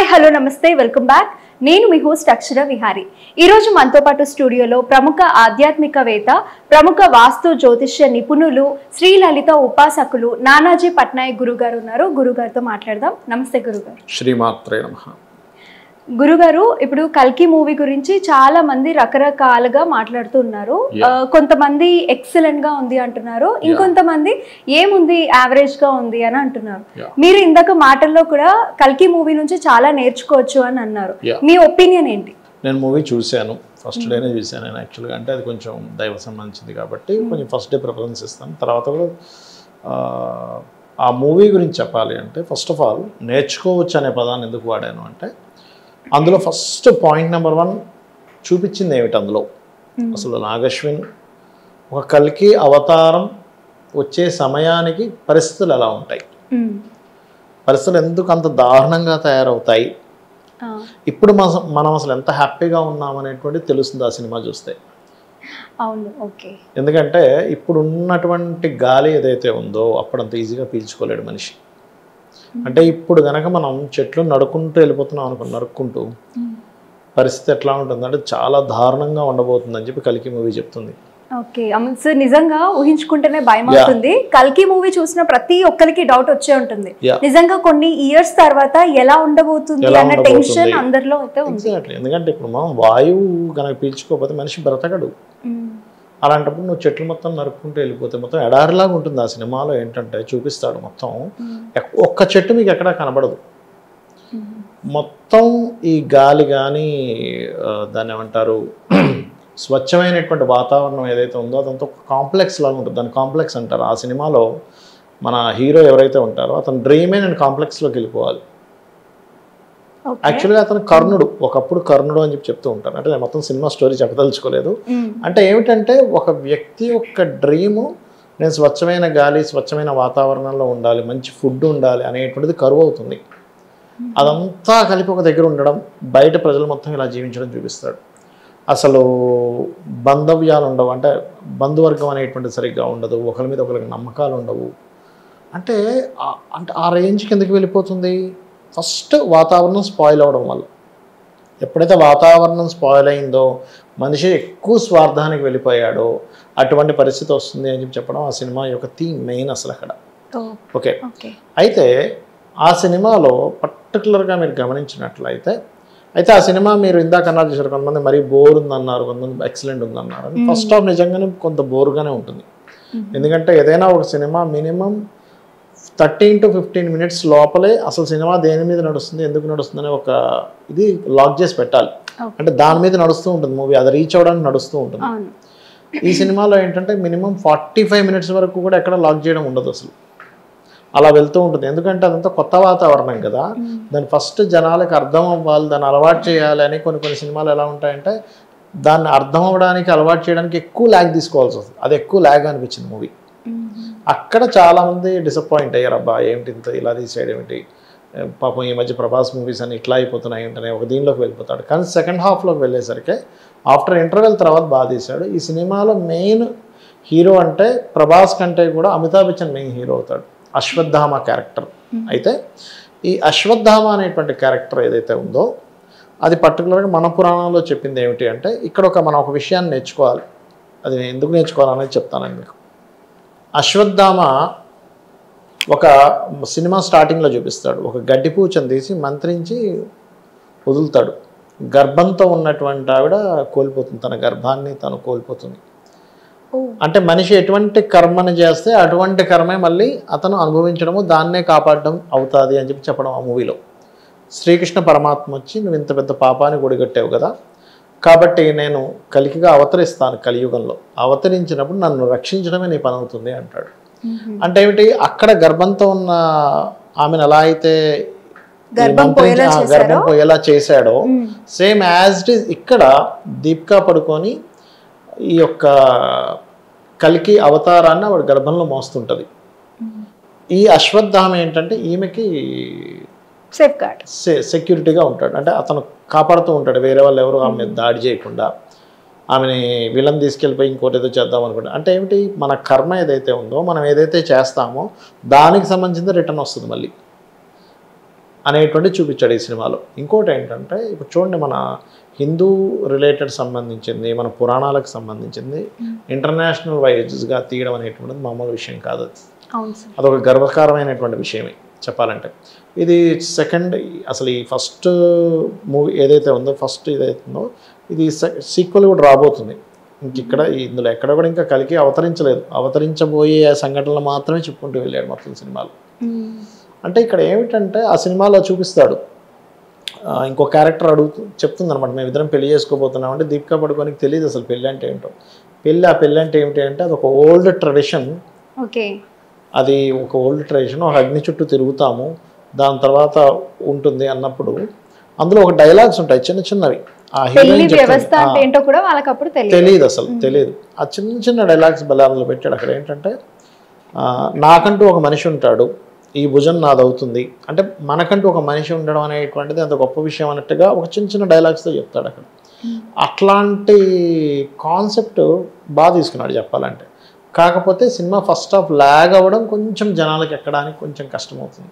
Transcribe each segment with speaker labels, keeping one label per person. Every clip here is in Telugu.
Speaker 1: హాయ్ హలో నమస్తే వెల్కమ్ బ్యాక్. నేను మీ హోస్ట్ అక్షర విహారీ. ఈరోజు మనతో పాటు స్టూడియోలో ప్రముఖ ఆధ్యాత్మికవేత్త, ప్రముఖ వాస్తు జ్యోతిష్య నిపుణులు, శ్రీ లలిత ఉపాసకులు నానాజీ పట్నాయక్ గురుగారు ఉన్నారు. గురుగారితో మాట్లాడదాం. నమస్తే గురుగారు.
Speaker 2: శ్రీమాత్రే నమః.
Speaker 1: గురుగారు, ఇప్పుడు కల్కి మూవీ గురించి చాలా మంది రకరకాలుగా మాట్లాడుతున్నారు. కొంతమంది ఎక్సలెంట్ గా ఉంది అంటున్నారు, ఇంకొంతమంది ఏముంది యావరేజ్ గా ఉంది అని అంటున్నారు. మీరు ఇందాక మాటల్లో కూడా కల్కి మూవీ నుంచి చాలా నేర్చుకోవచ్చు అని అన్నారు. మీ ఒపీనియన్ ఏంటి?
Speaker 2: నేను మూవీ చూశాను, ఫస్ట్ డేనే చూశాను నేను యాక్చువల్గా. అంటే అది కొంచెం దైవ సంబంధించింది కాబట్టి కొంచెం ఫస్ట్ డే ప్రిఫరెన్స్ ఇస్తాను. తర్వాత కూడా ఆ మూవీ గురించి చెప్పాలి అంటే, ఫస్ట్ ఆఫ్ ఆల్ నేర్చుకోవచ్చు అనే పదాన్ని ఎందుకు వాడాను అంటే, అందులో ఫస్ట్ పాయింట్ నెంబర్ 1 చూపించింది ఏమిటి అందులో అసలు నాగశ్విన్ ఒక కల్కి అవతారం వచ్చే సమయానికి పరిస్థితులు ఎలా ఉంటాయి, పరిస్థితులు ఎందుకు అంత దారుణంగా తయారవుతాయి, ఇప్పుడు మనం అసలు ఎంత హ్యాపీగా ఉన్నామనేటువంటిది తెలుస్తుంది ఆ సినిమా చూస్తే.
Speaker 1: అవును, ఓకే.
Speaker 2: ఎందుకంటే ఇప్పుడు ఉన్నటువంటి గాలి ఏదైతే ఉందో అప్పుడంత ఈజీగా పీల్చుకోలేడు మనిషి. అంటే ఇప్పుడు కనుక మనం చెట్లు నడుకుంటూ వెళ్ళిపోతున్నాం అనుకుని నరుక్కుంటూ, పరిస్థితి ఎట్లా ఉంటుంది అంటే చాలా దారుణంగా ఉండబోతుందని చెప్పి కల్కి మూవీ చెప్తుంది.
Speaker 1: ఓకే, సార్ నిజంగా ఊహించుకుంటేనే భయం అవుతుంది. కల్కి మూవీ చూసిన ప్రతి ఒక్కరికి డౌట్ వచ్చే ఉంటుంది, నిజంగా కొన్ని ఇయర్స్ తర్వాత ఎలా ఉండబోతుంది అన్న టెన్షన్ అందరిలో అయితే ఉంది.
Speaker 2: ఎందుకంటే ఇప్పుడు మనం వాయువు కనుక పీల్చుకోకపోతే మనిషి బ్రతకడు. అలాంటప్పుడు నువ్వు చెట్లు మొత్తం నరుక్కుంటూ వెళ్ళిపోతే మొత్తం ఎడారిలాగా ఉంటుంది. ఆ సినిమాలో ఏంటంటే చూపిస్తాడు మొత్తం ఒక్క చెట్టు మీకు ఎక్కడా కనబడదు. మొత్తం ఈ గాలి కానీ దాన్ని ఏమంటారు స్వచ్ఛమైనటువంటి వాతావరణం ఏదైతే ఉందో అదంతా ఒక కాంప్లెక్స్ లాగా ఉంటుంది. దాన్ని కాంప్లెక్స్ అంటారు. ఆ సినిమాలో మన హీరో ఎవరైతే ఉంటారో అతను డ్రీమే నేను కాంప్లెక్స్లోకి వెళ్ళిపోవాలి. యాక్చువల్గా అతను కర్ణుడు, ఒకప్పుడు కర్ణుడు అని చెప్పి చెప్తూ ఉంటారు. అంటే నేను మొత్తం సినిమా స్టోరీ చెప్పదలుచుకోలేదు. అంటే ఏమిటంటే ఒక వ్యక్తి యొక్క డ్రీము నేను స్వచ్ఛమైన గాలి, స్వచ్ఛమైన వాతావరణంలో ఉండాలి, మంచి ఫుడ్ ఉండాలి అనేటువంటిది కరువు అవుతుంది. అదంతా కలిపి ఒక దగ్గర ఉండడం, బయట ప్రజలు మొత్తం ఇలా జీవించడం చూపిస్తాడు. అసలు బంధవ్యాలు ఉండవు, అంటే బంధువర్గం అనేటువంటిది సరిగ్గా ఉండదు, ఒకరి మీద ఒకరికి నమ్మకాలు ఉండవు. అంటే ఆ రేంజ్కి ఎందుకు వెళ్ళిపోతుంది? ఫస్ట్ వాతావరణం స్పాయిల్ అవ్వడం వల్ల. ఎప్పుడైతే వాతావరణం స్పాయిల్ అయిందో, మనిషి ఎక్కువ స్వార్థానికి వెళ్ళిపోయాడో అటువంటి పరిస్థితి వస్తుంది అని చెప్పడం ఆ సినిమా యొక్క థీమ్ మెయిన్ అసలు అక్కడ. ఓకే, అయితే ఆ సినిమాలో పర్టికులర్గా మీరు గమనించినట్లయితే ఆ సినిమా మీరు ఇందాక అన్నారు చూసారు, కొంతమంది మరీ బోర్ ఉందన్నారు, కొంతమంది ఎక్సలెంట్ ఉందన్నారు. ఫస్ట్ ఆఫ్ నిజంగానే కొంత బోర్గానే ఉంటుంది. ఎందుకంటే ఏదైనా ఒక సినిమా మినిమం 13 to 15 minutes లోపలే అసలు సినిమా దేని మీద నడుస్తుంది, ఎందుకు నడుస్తుంది అనే ఒక ఇది లాక్ చేసి పెట్టాలి. అంటే దాని మీద నడుస్తూ ఉంటుంది మూవీ, అది రీచ్ అవ్వడానికి నడుస్తూ ఉంటుంది. ఈ సినిమాలో ఏంటంటే మినిమం 45 minutes వరకు కూడా ఎక్కడ లాక్ చేయడం ఉండదు, అసలు అలా వెళ్తూ ఉంటుంది. ఎందుకంటే అదంతా కొత్త వాతావరణం కదా, దాన్ని ఫస్ట్ జనాలకు అర్థం అవ్వాలి, దాన్ని అలవాటు చేయాలి అని. కొన్ని సినిమాలు ఎలా ఉంటాయంటే దాన్ని అర్థం అవ్వడానికి, అలవాటు చేయడానికి ఎక్కువ ల్యాగ్ తీసుకోవాల్సి వస్తుంది. అది ఎక్కువ ల్యాగ్ అనిపించింది మూవీ. అక్కడ చాలామంది డిసప్పాయింట్ అయ్యారు. అబ్బా ఏమిటి ఇంత ఇలా తీసేయడం ఏమిటి, పాపం ఈ మధ్య ప్రభాస్ మూవీస్ అని ఇట్లా అయిపోతున్నాయి ఏంటనే ఒక దీనిలోకి వెళ్ళిపోతాడు. కానీ సెకండ్ హాఫ్లోకి వెళ్ళేసరికి ఆఫ్టర్ ఇంటర్వెల్ తర్వాత బాగా తీశాడు. ఈ సినిమాలో మెయిన్ హీరో అంటే ప్రభాస్ కంటే కూడా అమితాబ్ బచ్చన్ మెయిన్ హీరో అవుతాడు, అశ్వత్థామ క్యారెక్టర్. అయితే ఈ అశ్వత్థామ అనేటువంటి క్యారెక్టర్ ఏదైతే ఉందో అది పర్టికులర్గా మన పురాణంలో చెప్పింది ఏమిటి అంటే, ఇక్కడ మనం ఒక విషయాన్ని నేర్చుకోవాలి. అది ఎందుకు నేర్చుకోవాలనేది చెప్తానండి మీకు. అశ్వత్థామ ఒక సినిమా స్టార్టింగ్లో చూపిస్తాడు, ఒక గడ్డి పూచని తీసి మంత్రించి వదులుతాడు. గర్భంతో ఉన్నటువంటి ఆవిడ కోల్పోతుంది, తన గర్భాన్ని తను కోల్పోతుంది. అంటే మనిషి ఎటువంటి కర్మని చేస్తే అటువంటి కర్మే మళ్ళీ అతను అనుభవించడము, దాన్నే కాపాడడం అవుతుంది అని చెప్పడం ఆ మూవీలో. శ్రీకృష్ణ పరమాత్మ వచ్చి నువ్వు ఇంత పెద్ద పాపాన్ని ఒడిగట్టావు కదా, కాబట్టి నేను కలికిగా అవతరిస్తాను, కలియుగంలో అవతరించినప్పుడు నన్ను రక్షించడమే నీ పని అవుతుంది అంటాడు. అంటే ఏమిటి, అక్కడ గర్భంతో ఉన్న ఆమెను ఎలా అయితే గర్భం పోయేలా చేశాడో, సేమ్ యాజ్ ఇట్ ఈజ్ ఇక్కడ దీపికా పడుకొని ఈ యొక్క కల్కి అవతారాన్ని ఆవిడ గర్భంలో మోస్తుంటుంది. ఈ అశ్వత్థామ ఏంటంటే ఈమెకి సెక్యూరిటీగా ఉంటాడు, అంటే అతను కాపాడుతూ ఉంటాడు. వేరే వాళ్ళు ఎవరు ఆమె దాడి చేయకుండా, ఆమెని విలన్ తీసుకెళ్ళిపోయి ఇంకోటి ఏదో చేద్దాం అనుకుంటా. అంటే ఏమిటి, మన కర్మ ఏదైతే ఉందో, మనం ఏదైతే చేస్తామో దానికి సంబంధించిన రిటర్న్ వస్తుంది మళ్ళీ. అనేటువంటి చూపించాడు ఈ సినిమాలో. ఇంకోటి ఏంటంటే ఇప్పుడు చూడండి, మన హిందూ రిలేటెడ్ సంబంధించింది, మన పురాణాలకు సంబంధించింది ఇంటర్నేషనల్ వైజ్గా తీయడం అనేటువంటిది మామూలు విషయం కాదు. అదొక గర్వకారమైనటువంటి విషయమే చెప్పాలంటే. ఇది సెకండ్, అసలు ఈ ఫస్ట్ మూవీ ఏదైతే ఉందో, ఫస్ట్ ఏదైతే ఉందో, ఇది సీక్వెల్ కూడా రాబోతుంది. ఇక్కడ ఇందులో ఎక్కడ కూడా ఇంకా కలికి అవతరించలేదు. అవతరించబోయే సంఘటనలు మాత్రమే చెప్పుకుంటూ వెళ్ళాడు మొత్తం సినిమాలో. అంటే ఇక్కడ ఏమిటంటే ఆ సినిమాలో చూపిస్తాడు, ఇంకో క్యారెక్టర్ చెప్తుంది అనమాట, మేము ఇద్దరం పెళ్లి చేసుకోబోతున్నాం అంటే దీపికా పడుకోనికి తెలియదు అసలు పెళ్ళి అంటే ఏంటో. ఆ పెళ్ళి అంటే ఏమిటి అంటే అది ఒక ఓల్డ్ ట్రెడిషన్. అది ఒక ఓల్డ్ ట్రెడిషన్, ఒక అగ్ని చుట్టూ తిరుగుతాము, దాని తర్వాత ఉంటుంది అన్నప్పుడు అందులో ఒక డైలాగ్స్ ఉంటాయి చిన్న చిన్నవి. ఆ హీరోయిన్ తెలియదు అసలు, తెలియదు. ఆ చిన్న చిన్న డైలాగ్స్ భలే అందులో పెట్టాడు. అక్కడ ఏంటంటే నాకంటూ ఒక మనిషి ఉంటాడు, ఈ భుజం నాదవుతుంది అంటే మనకంటూ ఒక మనిషి ఉండడం అనేటువంటిది అంత గొప్ప విషయం అన్నట్టుగా ఒక చిన్న చిన్న డైలాగ్స్తో చెప్తాడు అక్కడ. అట్లాంటి కాన్సెప్ట్ బాగా తీసుకున్నాడు చెప్పాలంటే. కాకపోతే సినిమా ఫస్ట్ హాఫ్ లాగ్ అవ్వడం కొంచెం జనాలకు ఎక్కడానికి కొంచెం కష్టమవుతుంది,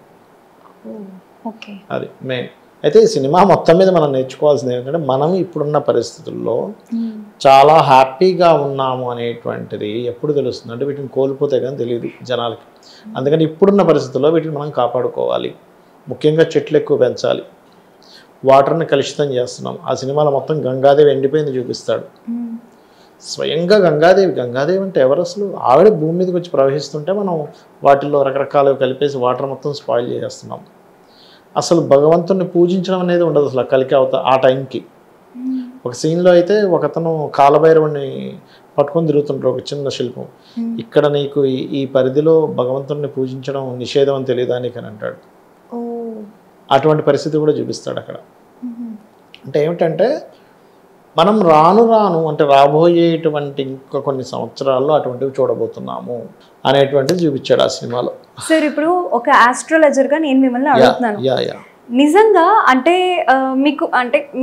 Speaker 2: అది మెయిన్. అయితే ఈ సినిమా మొత్తం మీద మనం నేర్చుకోవాల్సింది ఏంటంటే మనం ఇప్పుడున్న పరిస్థితుల్లో చాలా హ్యాపీగా ఉన్నాము అనేటువంటిది ఎప్పుడు తెలుస్తుంది అంటే వీటిని కోల్పోతే కానీ తెలియదు జనాలకి. అందుకని ఇప్పుడున్న పరిస్థితుల్లో వీటిని మనం కాపాడుకోవాలి. ముఖ్యంగా చెట్లు ఎక్కువ పెంచాలి, వాటర్ని కలుషితం చేస్తున్నాం. ఆ సినిమాలో మొత్తం గంగాదేవి ఎండిపోయింది చూపిస్తాడు. స్వయంగా గంగాదేవి అంటే ఎవరు అసలు? ఆవిడ భూమి మీదకి వచ్చి ప్రవహిస్తుంటే మనం వాటిల్లో రకరకాలు కలిపేసి వాటర్ మొత్తం స్పాయిల్ చేస్తున్నాం. అసలు భగవంతుడిని పూజించడం అనేది ఉండదు అసలు కలికి ఆ టైంకి. ఒక సీన్లో అయితే ఒకతను కాలభైరవుని పట్టుకొని తిరుగుతుంటారు, ఒక చిన్న శిల్పం. ఇక్కడ నీకు ఈ పరిధిలో భగవంతుడిని పూజించడం నిషేధం అని తెలియదా నీకు అని అంటాడు. అటువంటి పరిస్థితి కూడా చూపిస్తాడు అక్కడ. అంటే ఏమిటంటే మనం రాను అంటే రాబోయేటువంటి ఇంకా కొన్ని సంవత్సరాల్లో అటువంటివి చూడబోతున్నాము అనేటువంటిది చూపించాడు ఆ సినిమాలో.
Speaker 1: సార్ ఇప్పుడు ఒక ఆస్ట్రాలజర్గా నేను మిమ్మల్ని అడుగుతున్నాను, నిజంగా అంటే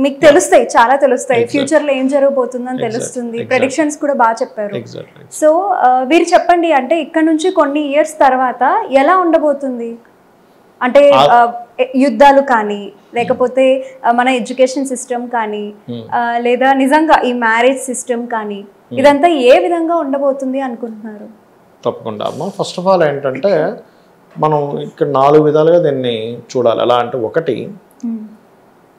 Speaker 1: మీకు తెలుస్తాయి, చాలా తెలుస్తాయి, ఫ్యూచర్ లో ఏం జరగబోతుందని తెలుస్తుంది, ప్రెడిక్షన్స్ కూడా బాగా చెప్పారు. సో మీరు చెప్పండి, అంటే ఇక్కడ నుంచి కొన్ని ఇయర్స్ తర్వాత ఎలా ఉండబోతుంది? అంటే యుద్ధాలు కానీ, లేకపోతే మన ఎడ్యుకేషన్ సిస్టమ్ కానీ, లేదా నిజంగా ఈ మ్యారేజ్ సిస్టమ్ కానీ, ఇదంతా ఏ విధంగా ఉండబోతుంది అనుకుంటున్నారు?
Speaker 2: తప్పకుండా అమ్మ. ఫస్ట్ ఆఫ్ ఆల్ ఏంటంటే మనం ఇక్కడ 4 విధాలుగా దీన్ని చూడాలి. ఎలా అంటే, ఒకటి,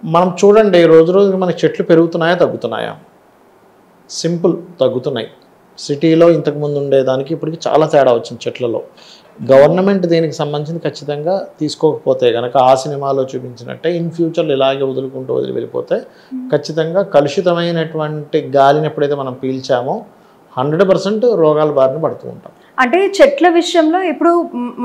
Speaker 2: మనం చూడండి రోజు రోజుకి మనకి చెట్లు పెరుగుతున్నాయా తగ్గుతున్నాయా? సింపుల్, తగ్గుతున్నాయి. సిటీలో ఇంతకుముందు ఉండేదానికి ఇప్పటికి చాలా తేడా వచ్చింది చెట్లలో. గవర్నమెంట్ దీనికి సంబంధించి ఖచ్చితంగా తీసుకోకపోతే కనుక ఆ సినిమాలో చూపించినట్టే ఇన్ ఫ్యూచర్లో ఇలాగే వదిలి వెళ్ళిపోతే ఖచ్చితంగా కలుషితమైనటువంటి గాలిని ఎప్పుడైతే మనం పీల్చామో 100% రోగాల బారిన పడుతూ ఉంటాం.
Speaker 1: అంటే చెట్ల విషయంలో ఇప్పుడు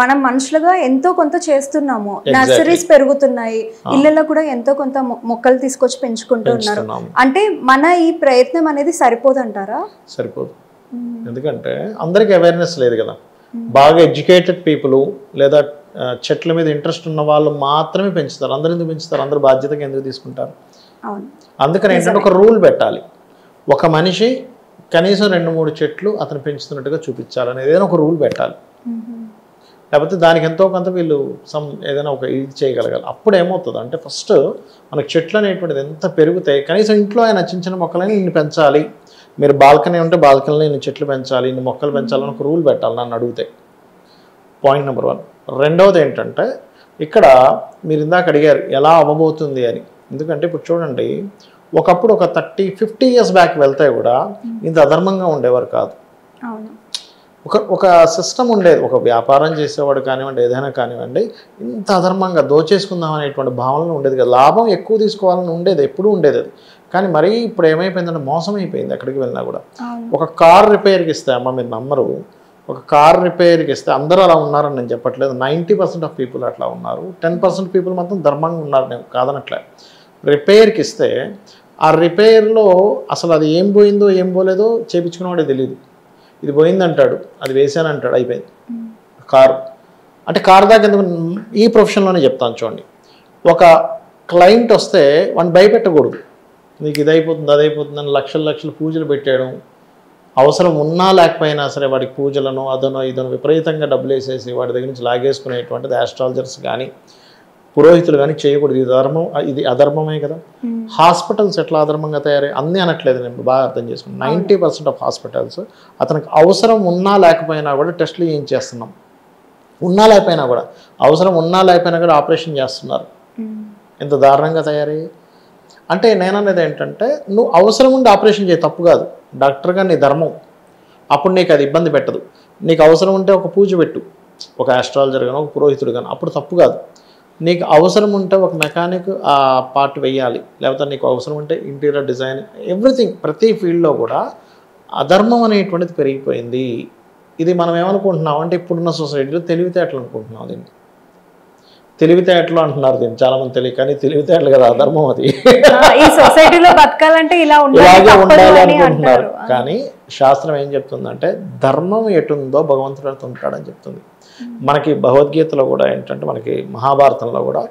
Speaker 1: మనం మనుషులుగా ఎంతో కొంత చేస్తున్నాము, నర్సరీస్ పెరుగుతున్నాయి, ఇళ్లలో కూడా ఎంతో కొంత మొక్కలు తీసుకొచ్చి పెంచుకుంటున్నారు. అంటే మన ఈ ప్రయత్నం అనేది సరిపోదంటారా?
Speaker 2: సరిపోదు. ఎందుకంటే అందరికి అవేర్నెస్ లేదు కదా. బాగా ఎడ్యుకేటెడ్ పీపుల్ లేదా చెట్ల మీద ఇంట్రెస్ట్ ఉన్న వాళ్ళు మాత్రమే పెంచుతారు. అందరూ ఎందుకు పెంచుతారు? అందరూ బాధ్యతగా ఎందుకు తీసుకుంటారు? అందుకని ఏంటంటే ఒక రూల్ పెట్టాలి. ఒక మనిషి కనీసం 2-3 చెట్లు అతను పెంచుతున్నట్టుగా చూపించాలనేది ఏదైనా ఒక రూల్ పెట్టాలి. లేకపోతే దానికి ఎంతో కొంత వీళ్ళు ఏదైనా ఒక ఇది చేయగలగాలి. అప్పుడు ఏమవుతుంది అంటే ఫస్ట్ మనకు చెట్లు అనేటువంటిది ఎంత పెరుగుతాయి, కనీసం ఇంట్లో ఆయన చిన్న మొక్కలని ఇన్ని పెంచాలి, మీరు బాల్కనీ ఉంటే బాల్కనీలో ఇన్ని చెట్లు పెంచాలి, ఇన్ని మొక్కలు పెంచాలని ఒక రూల్ పెట్టాలి నన్ను అడిగితే. Point number 1. రెండవది ఏంటంటే ఇక్కడ మీరు ఇందాక అడిగారు ఎలా అవ్వబోతుంది అని. ఎందుకంటే ఇప్పుడు చూడండి, ఒకప్పుడు ఒక 30-50 ఇయర్స్ బ్యాక్ వెళ్తే కూడా ఇంత అధర్మంగా ఉండేవారు కాదు. ఒక సిస్టమ్ ఉండేది. ఒక వ్యాపారం చేసేవాడు కానివ్వండి, ఏదైనా కానివ్వండి, ఇంత అధర్మంగా దోచేసుకుందాం అనేటువంటి భావన ఉండేది కదా. లాభం ఎక్కువ తీసుకోవాలని ఉండేది, ఎప్పుడూ ఉండేది అది. కానీ మరీ ఇప్పుడు ఏమైపోయిందంటే మోసం అయిపోయింది. ఎక్కడికి వెళ్ళినా కూడా ఒక కార్ రిపేర్కి ఇస్తే, అమ్మ మీరు నమ్మరు, ఒక కార్ రిపేర్కి ఇస్తే అందరూ అలా ఉన్నారని నేను చెప్పట్లేదు, 90% ఆఫ్ పీపుల్ అట్లా ఉన్నారు. 10% పీపుల్ మాత్రం ధర్మంగా ఉన్నారు, నేను కాదనట్లే. రిపేర్కి ఇస్తే ఆ రిపేర్లో అసలు అది ఏం పోయిందో ఏం పోలేదో చేయించుకునేవాడే తెలియదు. ఇది పోయిందంటాడు, అది వేసానంటాడు, అయిపోయింది కారు. అంటే కారు దాకా ఎందుకు, ఈ ప్రొఫెషన్లోనే చెప్తాను చూడండి. ఒక క్లయింట్ వస్తే వాడిని భయపెట్టకూడదు, నీకు ఇది అయిపోతుంది అది అయిపోతుంది అని లక్షలు పూజలు పెట్టాడు. అవసరం ఉన్నా లేకపోయినా సరే వాడికి పూజలను అదనో ఇదనో విపరీతంగా డబ్బులు వేసేసి వాడి దగ్గర నుంచి లాగేసుకునేటువంటిది ఆస్ట్రాలజర్స్ కానీ పురోహితులు కానీ చేయకూడదు, ఇది ధర్మం, ఇది అధర్మమే కదా. హాస్పిటల్స్ ఎట్లా అధర్మంగా తయారయ్యాయి అన్నీ అనట్లేదు, నేను బాగా అర్థం చేసుకున్నాను. 90% ఆఫ్ హాస్పిటల్స్ అతనికి అవసరం ఉన్నా లేకపోయినా కూడా టెస్టులు ఏం చేస్తున్నాం, ఉన్నా లేకపోయినా కూడా, అవసరం ఉన్నా లేకపోయినా కూడా ఆపరేషన్ చేస్తున్నారు. ఎంత దారుణంగా తయారయ్యి. అంటే నేను అనేది ఏంటంటే, నువ్వు అవసరం ఉండి ఆపరేషన్ చేయి, తప్పు కాదు, డాక్టర్గా నీ ధర్మం, అప్పుడు నీకు అది ఇబ్బంది పెట్టదు. నీకు అవసరం ఉంటే ఒక పూజ పెట్టు, ఒక ఆస్ట్రాలజర్ గాను ఒక పురోహితుడు గాను, అప్పుడు తప్పు కాదు. నీకు అవసరం ఉంటే ఒక మెకానిక్ ఆ పార్ట్ వేయాలి, లేకపోతే నీకు అవసరం ఉంటే ఇంటీరియర్ డిజైన్, ఎవ్రీథింగ్, ప్రతి ఫీల్డ్లో కూడా అధర్మం అనేటువంటిది పెరిగిపోయింది. ఇది మనం ఏమనుకుంటున్నాం అంటే ఇప్పుడున్న సొసైటీలో తెలివితేటలు అనుకుంటున్నాం. దీన్ని తెలివితేటలు అంటున్నారు, దీన్ని చాలామంది తెలియదు, కానీ తెలివితేటలు కదా, అధర్మం అది.
Speaker 1: ఈ సొసైటీలో బతకాలంటే
Speaker 2: ఇలాగే ఉండాలి అనుకుంటున్నారు. కానీ శాస్త్రం ఏం చెప్తుందంటే, ధర్మం ఎటుందో భగవంతుడు అటు ఉంటాడని చెప్తుంది. మనకి భగవద్గీతలో కూడా ఏంటంటే, మనకి మహాభారతంలో కూడా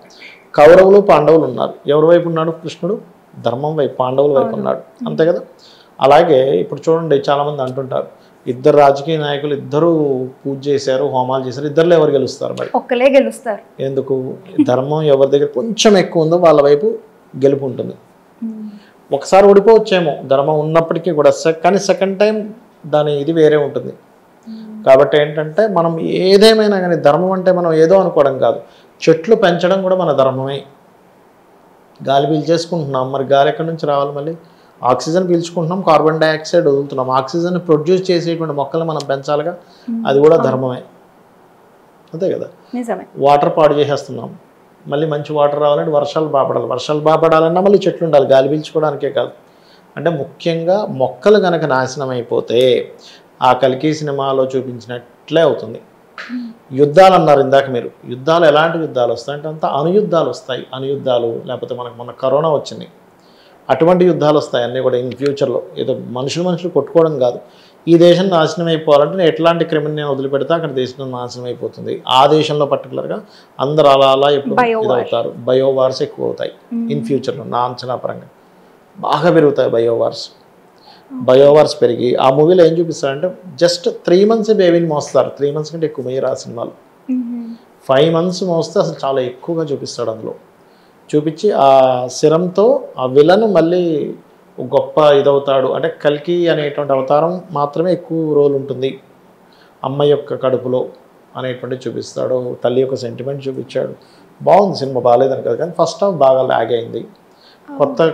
Speaker 2: కౌరవులు పాండవులు ఉన్నారు. ఎవరి వైపు ఉన్నాడు కృష్ణుడు? ధర్మం వైపు, పాండవుల వైపు ఉన్నాడు, అంతే కదా. అలాగే ఇప్పుడు చూడండి, చాలామంది అంటుంటారు ఇద్దరు రాజకీయ నాయకులు ఇద్దరు పూజ చేశారు, హోమాలు చేశారు, ఇద్దరులో ఎవరు గెలుస్తారు? మరి
Speaker 1: ఒక్కలే గెలుస్తారు.
Speaker 2: ఎందుకు? ధర్మం ఎవరి దగ్గర కొంచెం ఎక్కువ ఉందో వాళ్ళ వైపు గెలుపు ఉంటుంది. ఒకసారి ఓడిపోవచ్చేమో ధర్మం ఉన్నప్పటికీ కూడా, కానీ సెకండ్ టైం దాని ఇది వేరే ఉంటుంది. కాబట్టి ఏంటంటే, మనం ఏదేమైనా కానీ ధర్మం అంటే మనం ఏదో అనుకోవడం కాదు, చెట్లు పెంచడం కూడా మన ధర్మమే. గాలి పీల్చేసుకుంటున్నాం, మరి గాలి ఎక్కడి నుంచి రావాలి? మళ్ళీ ఆక్సిజన్ పీల్చుకుంటున్నాం, కార్బన్ డైఆక్సైడ్ వదులుతున్నాం. ఆక్సిజన్ ప్రొడ్యూస్ చేసేటువంటి మొక్కలు మనం పెంచాలిగా, అది కూడా ధర్మమే, అంతే కదా. వాటర్ పాడు చేసేస్తున్నాం, మళ్ళీ మంచి వాటర్ రావాలంటే వర్షాలు బాపడాలి, వర్షాలు బాపడాలన్నా మళ్ళీ చెట్లు ఉండాలి, గాలి పీల్చుకోవడానికే కాదు. అంటే ముఖ్యంగా మొక్కలు కనుక నాశనం అయిపోతే ఆ కల్కి సినిమాలో చూపించినట్లే అవుతుంది. యుద్ధాలు అన్నారు ఇందాక మీరు, యుద్ధాలు ఎలాంటి యుద్ధాలు వస్తాయి అంటే అంతా అణుయుద్ధాలు వస్తాయి. అణుయుద్ధాలు, లేకపోతే మనకు మొన్న కరోనా వచ్చింది, అటువంటి యుద్ధాలు వస్తాయి అన్నీ కూడా ఇన్ ఫ్యూచర్లో. ఏదో మనుషులు కొట్టుకోవడం కాదు. ఈ దేశం నాశనం అయిపోవాలంటే నేను ఎట్లాంటి క్రిమిని నేను వదిలిపెడితే అక్కడ దేశం నాశనం అయిపోతుంది. ఆ దేశంలో పర్టికులర్గా అందరు అలా ఎప్పుడు ఇదవుతారు, బయోవార్స్ ఎక్కువ అవుతాయి ఇన్ ఫ్యూచర్లో. నా అంచనా పరంగా బాగా పెరుగుతాయి బయోవార్స్ పెరిగి. ఆ మూవీలో ఏం చూపిస్తారంటే, జస్ట్ 3 months బేబీని మోస్తారు. 3 months కంటే ఎక్కువ మోయరు ఆ సినిమాలు. 5 months మోస్తే అసలు చాలా ఎక్కువగా చూపిస్తాడు అందులో. చూపించి ఆ సిరంతో ఆ విలను మళ్ళీ గొప్ప ఇదవుతాడు. అంటే కల్కి అనేటువంటి అవతారం మాత్రమే ఎక్కువ రోల్ ఉంటుంది అమ్మ యొక్క కడుపులో అనేటువంటి చూపిస్తాడు. తల్లి యొక్క సెంటిమెంట్ చూపించాడు. బాగుంది సినిమా, బాగాలేదని కదా, కానీ ఫస్ట్ హాఫ్ బాగా లాగ్ అయింది.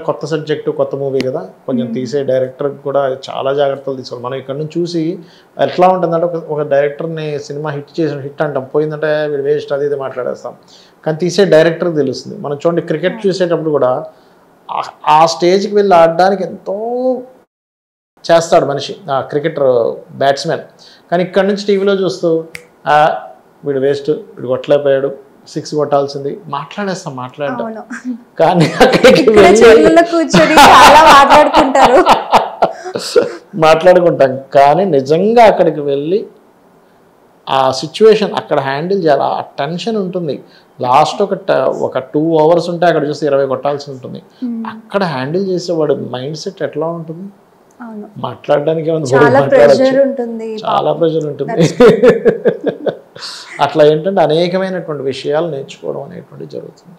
Speaker 2: కొత్త సబ్జెక్టు, కొత్త మూవీ కదా, కొంచెం తీసే డైరెక్టర్ కూడా చాలా జాగ్రత్తలు తీసుకోవాలి. మనం ఇక్కడ నుంచి చూసి ఎట్లా ఉంటుందంటే, ఒక డైరెక్టర్ని సినిమా హిట్ అంటాం, పోయిందంటే వీడు వేస్ట్ అది ఇది మాట్లాడేస్తాం. కానీ తీసే డైరెక్టర్కి తెలుస్తుంది. మనం చూడండి, క్రికెట్ చూసేటప్పుడు కూడా ఆ స్టేజ్కి వెళ్ళి ఆడడానికి ఎంతో చేస్తాడు మనిషి, ఆ క్రికెటర్ బ్యాట్స్మెన్. కానీ ఇక్కడ నుంచి టీవీలో చూస్తూ వీడు వేస్ట్, వీడు కొట్టలేకపోయాడు, 6 కొట్టాల్సింది మాట్లాడేస్తాం, మాట్లాడటం. కానీ మాట్లాడుకుంటాం, కానీ నిజంగా అక్కడికి వెళ్ళి ఆ సిచ్యువేషన్ అక్కడ హ్యాండిల్ చేయాలి. ఆ టెన్షన్ ఉంటుంది. లాస్ట్ ఒక 2 hours ఉంటే అక్కడ చూస్తే 20 కొట్టాల్సి ఉంటుంది. అక్కడ హ్యాండిల్ చేసేవాడు మైండ్ సెట్ ఎట్లా ఉంటుంది? మాట్లాడడానికి చాలా ప్రెషర్ ఉంటుంది. అట్లా ఏంటంటే అనేకమైనటువంటి విషయాలు నేర్చుకోవడం అనేటువంటి జరుగుతుంది.